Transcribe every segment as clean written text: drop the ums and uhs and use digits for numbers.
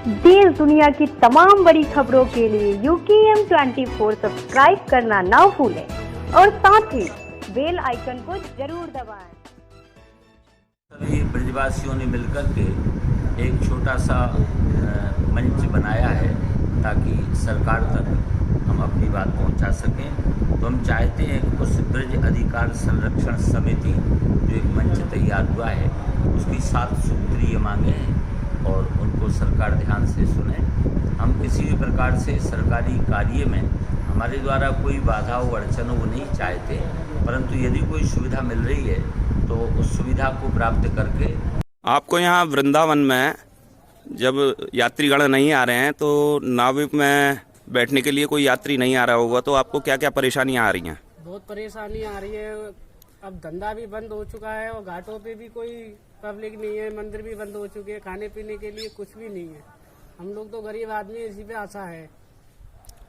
देश दुनिया की तमाम बड़ी खबरों के लिए UKM 24 सब्सक्राइब करना ना भूलें और साथ ही बेल आइकन को जरूर दबाएं। सभी ब्रजवासियों ने मिलकर के एक छोटा सा मंच बनाया है ताकि सरकार तक हम अपनी बात पहुंचा सकें। तो हम चाहते हैं कि उस ब्रज अधिकार संरक्षण समिति जो एक मंच तैयार हुआ है उसकी 7 सूत्रीय मांगे हैं और उनको सरकार ध्यान से सुने। हम किसी भी प्रकार से सरकारी कार्य में हमारे द्वारा कोई बाधा व अड़चन वो नहीं चाहते, परंतु यदि कोई सुविधा मिल रही है तो उस सुविधा को प्राप्त करके। आपको यहाँ वृंदावन में जब यात्रीगण नहीं आ रहे हैं तो नाविक में बैठने के लिए कोई यात्री नहीं आ रहा होगा, तो आपको क्या क्या परेशानियाँ आ रही हैं? बहुत परेशानी आ रही है। अब धंधा भी बंद हो चुका है और घाटों पे भी कोई पब्लिक नहीं है, मंदिर भी बंद हो चुके हैं, खाने पीने के लिए कुछ भी नहीं है। हम लोग तो गरीब आदमी, इसी पे आशा है।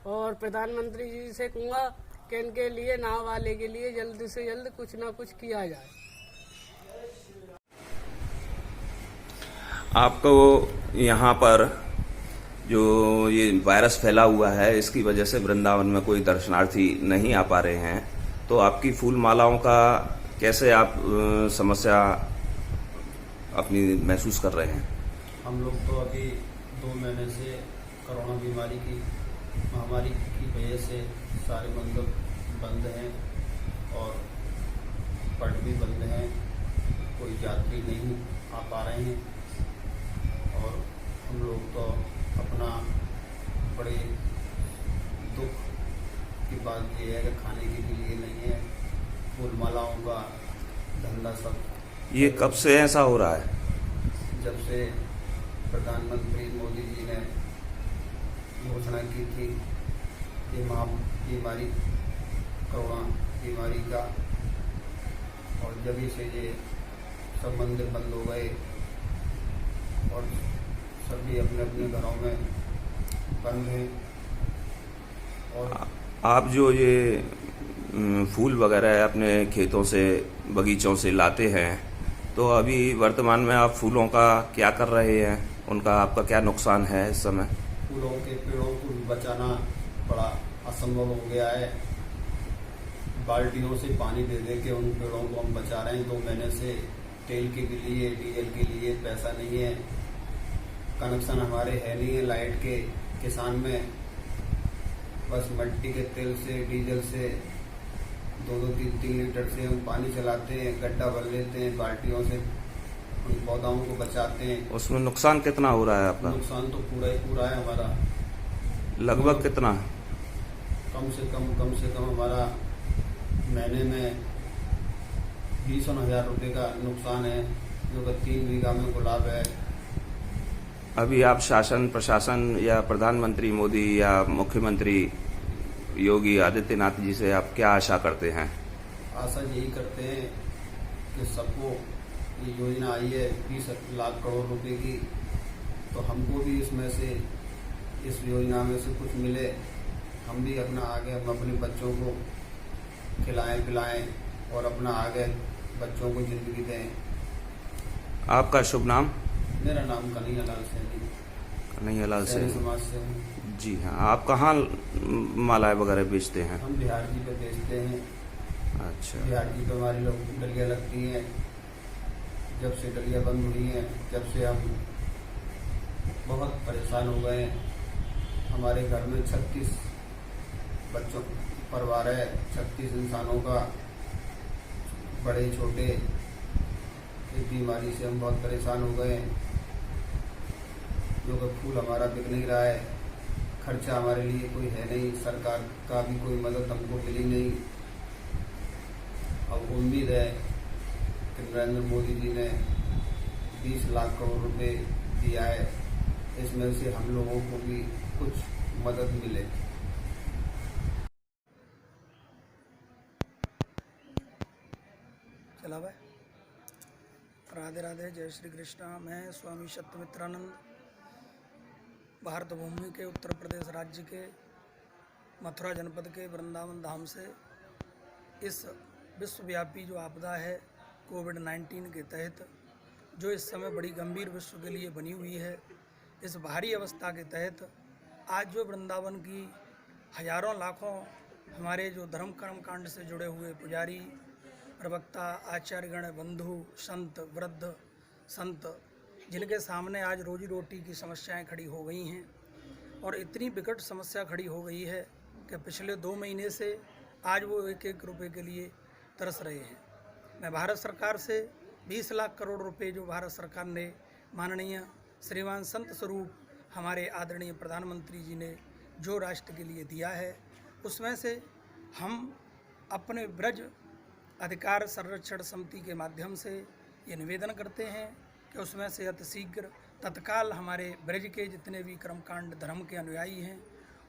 और प्रधानमंत्री जी से कहूँगा कि इनके लिए, नाव वाले के लिए जल्द से जल्द कुछ ना कुछ किया जाए। आपको यहाँ पर जो ये वायरस फैला हुआ है इसकी वजह से वृंदावन में कोई दर्शनार्थी नहीं आ पा रहे हैं, तो आपकी फूल मालाओं का कैसे आप समस्या अपनी महसूस कर रहे हैं? हम लोग तो अभी 2 महीने से कोरोना बीमारी की महामारी की वजह से सारे मंदिर बंद हैं और पट भी बंद हैं, कोई यात्री नहीं आ पा रहे हैं। और हम लोग तो अपना बड़े दुख की बात ये है कि खाने के लिए नहीं है, फूल मालाओं का धंधा सब। ये कब से ऐसा हो रहा है? जब से प्रधानमंत्री मोदी जी ने घोषणा की थी कि बीमारी कोरोना बीमारी का, और जब से ये सब मंदिर बंद हो गए और सभी अपने अपने घरों में बंद हैं। और आप जो ये फूल वगैरह अपने खेतों से बगीचों से लाते हैं, तो अभी वर्तमान में आप फूलों का क्या कर रहे हैं? उनका आपका क्या नुकसान है इस समय? फूलों के पेड़ों को बचाना बड़ा असंभव हो गया है। बाल्टियों से पानी दे दे के उन पेड़ों को हम बचा रहे हैं। 2 महीने से तेल के लिए, डीजल के लिए पैसा नहीं है, कनेक्शन हमारे है नहीं है लाइट के। किसान में बस मिट्टी के तेल से, डीजल से 2-2, 3-3 लीटर से हम पानी चलाते हैं, गड्ढा भर लेते हैं बाल्टियों से, उन पौधों को बचाते हैं। उसमें नुकसान कितना हो रहा है आपका? नुकसान तो पूरा ही पूरा है हमारा। लगभग कितना? कम से कम हमारा महीने में 20,000 रुपये का नुकसान है, जो कि 3 बीघा में गुलाब है। अभी आप शासन प्रशासन या प्रधानमंत्री मोदी या मुख्यमंत्री योगी आदित्यनाथ जी से आप क्या आशा करते हैं? आशा यही करते हैं कि सबको ये योजना आई है 20 लाख करोड़ रुपए की, तो हमको भी इसमें से, इस योजना में से कुछ मिले। हम भी अपना आगे, हम अपने बच्चों को खिलाएं पिलाएं और अपना आगे बच्चों को जिंदगी दें। आपका शुभ नाम? मेरा नाम कन्हैयालाल सैनी, कन्हैयालाल सैनी सैनी। समाज से हूँ। जी हाँ। आप कहाँ मालाएं वगैरह बेचते हैं? हम बिहार जी पे बेचते हैं। अच्छा। बिहार जी पे हमारी लोग डलिया लगती हैं। जब से डलिया बंद हुई हैं, जब से हम बहुत परेशान हो गए हैं। हमारे घर में 36 बच्चों परिवार है, 36 इंसानों का, बड़े छोटे। इस बीमारी से हम बहुत परेशान हो गए हैं, जो कि फूल हमारा बिक नहीं रहा है, खर्चा हमारे लिए कोई है नहीं, सरकार का भी कोई मदद हमको मिली नहीं। अब उम्मीद है कि नरेंद्र मोदी जी ने 20 लाख करोड़ रुपए दिया है, इसमें से हम लोगों को भी कुछ मदद मिले। चला भाई। राधे राधे, जय श्री कृष्णा। मैं स्वामी सत्यमित्रानंद भारत भूमि के उत्तर प्रदेश राज्य के मथुरा जनपद के वृंदावन धाम से इस विश्वव्यापी जो आपदा है कोविड-19 के तहत, जो इस समय बड़ी गंभीर विश्व के लिए बनी हुई है, इस भारी अवस्था के तहत आज जो वृंदावन की हजारों लाखों हमारे जो धर्म कर्म कांड से जुड़े हुए पुजारी, प्रवक्ता, आचार्यगण, बंधु, संत, वृद्ध, संत, जिनके सामने आज रोजी रोटी की समस्याएं खड़ी हो गई हैं और इतनी विकट समस्या खड़ी हो गई है कि पिछले 2 महीने से आज वो 1-1 रुपये के लिए तरस रहे हैं। मैं भारत सरकार से 20 लाख करोड़ रुपए जो भारत सरकार ने माननीय श्रीमान संत स्वरूप हमारे आदरणीय प्रधानमंत्री जी ने जो राष्ट्र के लिए दिया है, उसमें से हम अपने ब्रज अधिकार संरक्षण समिति के माध्यम से ये निवेदन करते हैं कि उसमें से अतिशीघ्र तत्काल हमारे ब्रज के जितने भी कर्मकांड धर्म के अनुयायी हैं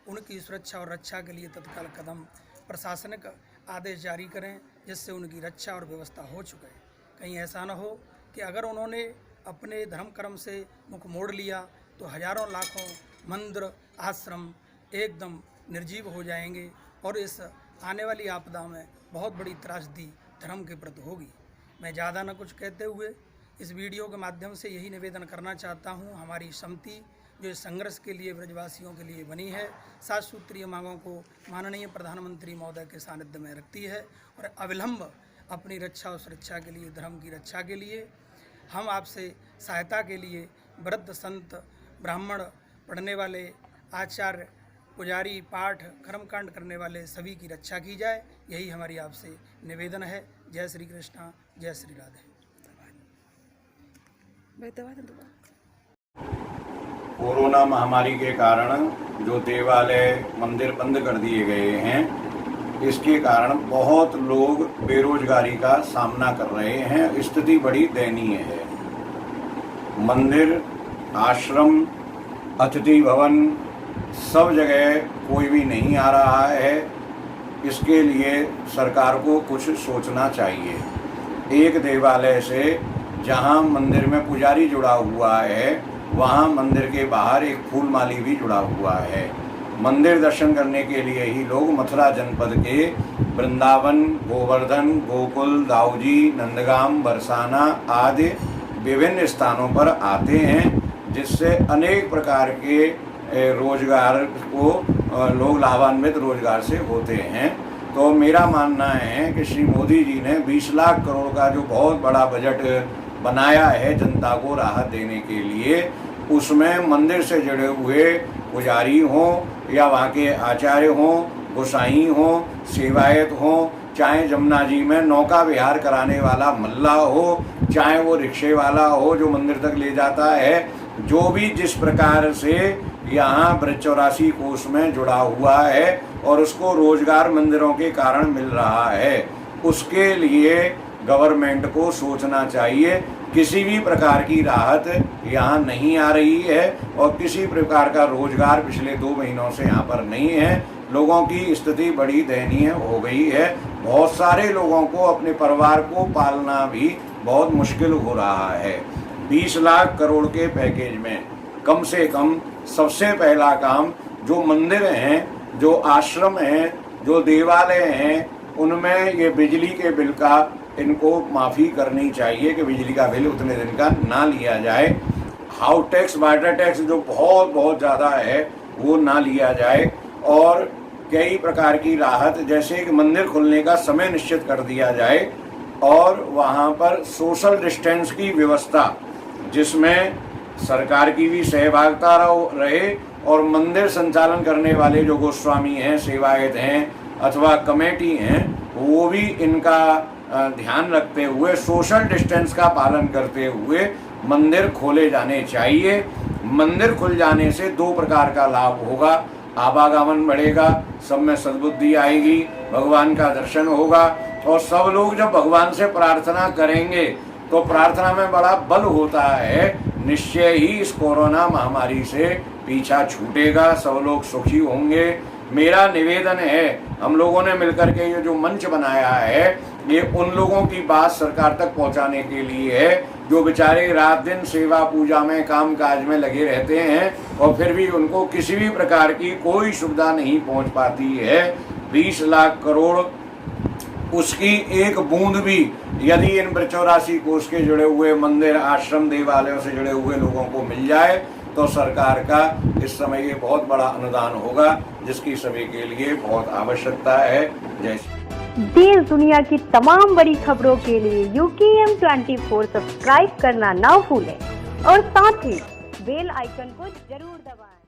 उनकी सुरक्षा और रक्षा के लिए तत्काल कदम प्रशासनिक आदेश जारी करें, जिससे उनकी रक्षा और व्यवस्था हो चुके। कहीं ऐसा न हो कि अगर उन्होंने अपने धर्म कर्म से मुख मोड़ लिया तो हजारों लाखों मंदिर आश्रम एकदम निर्जीव हो जाएंगे और इस आने वाली आपदा में बहुत बड़ी त्रासदी धर्म के प्रति होगी। मैं ज़्यादा न कुछ कहते हुए इस वीडियो के माध्यम से यही निवेदन करना चाहता हूं, हमारी समिति जो इस संघर्ष के लिए ब्रजवासियों के लिए बनी है 7 सूत्रीय मांगों को माननीय प्रधानमंत्री महोदय के सानिध्य में रखती है और अविलंब अपनी रक्षा और सुरक्षा के लिए, धर्म की रक्षा के लिए हम आपसे सहायता के लिए वृद्ध, संत, ब्राह्मण, पढ़ने वाले, आचार्य, पुजारी, पाठ, कर्मकांड करने वाले सभी की रक्षा की जाए, यही हमारी आपसे निवेदन है। जय श्री कृष्णा, जय श्री राधे। कोरोना महामारी के कारण जो देवालय, मंदिर बंद कर दिए गए हैं, इसके कारण बहुत लोग बेरोजगारी का सामना कर रहे हैं। स्थिति बड़ी दयनीय है। मंदिर, आश्रम, अतिथि भवन सब जगह कोई भी नहीं आ रहा है। इसके लिए सरकार को कुछ सोचना चाहिए। एक देवालय से जहां मंदिर में पुजारी जुड़ा हुआ है, वहां मंदिर के बाहर एक फूलमाली भी जुड़ा हुआ है। मंदिर दर्शन करने के लिए ही लोग मथुरा जनपद के वृंदावन, गोवर्धन, गोकुल, दाऊजी, नंदगाम, बरसाना आदि विभिन्न स्थानों पर आते हैं, जिससे अनेक प्रकार के रोजगार को लोग लाभान्वित रोजगार से होते हैं। तो मेरा मानना है कि श्री मोदी जी ने 20 लाख करोड़ का जो बहुत बड़ा बजट बनाया है जनता को राहत देने के लिए, उसमें मंदिर से जुड़े हुए पुजारी हों या वहाँ के आचार्य हों, गोसाई हों, सेवायत हों, चाहे जमुना जी में नौका विहार कराने वाला मल्ला हो, चाहे वो रिक्शे वाला हो जो मंदिर तक ले जाता है, जो भी जिस प्रकार से यहाँ ब्रज 84 कोष में जुड़ा हुआ है और उसको रोजगार मंदिरों के कारण मिल रहा है, उसके लिए गवर्नमेंट को सोचना चाहिए। किसी भी प्रकार की राहत यहाँ नहीं आ रही है और किसी प्रकार का रोजगार पिछले 2 महीनों से यहाँ पर नहीं है। लोगों की स्थिति बड़ी दयनीय हो गई है। बहुत सारे लोगों को अपने परिवार को पालना भी बहुत मुश्किल हो रहा है। 20 लाख करोड़ के पैकेज में कम से कम सबसे पहला काम जो मंदिर हैं, जो आश्रम हैं, जो देवालय हैं, उनमें ये बिजली के बिल का इनको माफ़ी करनी चाहिए कि बिजली का बिल उतने दिन का ना लिया जाए। हाउस टैक्स, वाटर टैक्स जो बहुत ज़्यादा है वो ना लिया जाए और कई प्रकार की राहत, जैसे कि मंदिर खुलने का समय निश्चित कर दिया जाए और वहाँ पर सोशल डिस्टेंस की व्यवस्था, जिसमें सरकार की भी सहभागिता रहे और मंदिर संचालन करने वाले जो गोस्वामी हैं, सेवायत हैं अथवा कमेटी हैं, वो भी इनका ध्यान रखते हुए सोशल डिस्टेंस का पालन करते हुए मंदिर खोले जाने चाहिए। मंदिर खुल जाने से 2 प्रकार का लाभ होगा। आवागमन बढ़ेगा, सब में सद्बुद्धि आएगी, भगवान का दर्शन होगा और सब लोग जब भगवान से प्रार्थना करेंगे तो प्रार्थना में बड़ा बल होता है। निश्चय ही इस कोरोना महामारी से पीछा छूटेगा, सब लोग सुखी होंगे। मेरा निवेदन है, हम लोगों ने मिलकर के ये जो मंच बनाया है, ये उन लोगों की बात सरकार तक पहुंचाने के लिए है जो बेचारे रात दिन सेवा पूजा में, काम काज में लगे रहते हैं और फिर भी उनको किसी भी प्रकार की कोई सुविधा नहीं पहुंच पाती है। 20 लाख करोड़, उसकी एक बूंद भी यदि इन ब्रज 84 कोष के जुड़े हुए मंदिर, आश्रम, देवालयों से जुड़े हुए लोगों को मिल जाए तो सरकार का इस समय ये बहुत बड़ा अनुदान होगा, जिसकी सभी के लिए बहुत आवश्यकता है। जय श्री देश दुनिया की तमाम बड़ी खबरों के लिए UKM 24 सब्सक्राइब करना ना भूलें और साथ ही बेल आइकन को जरूर दबाएं।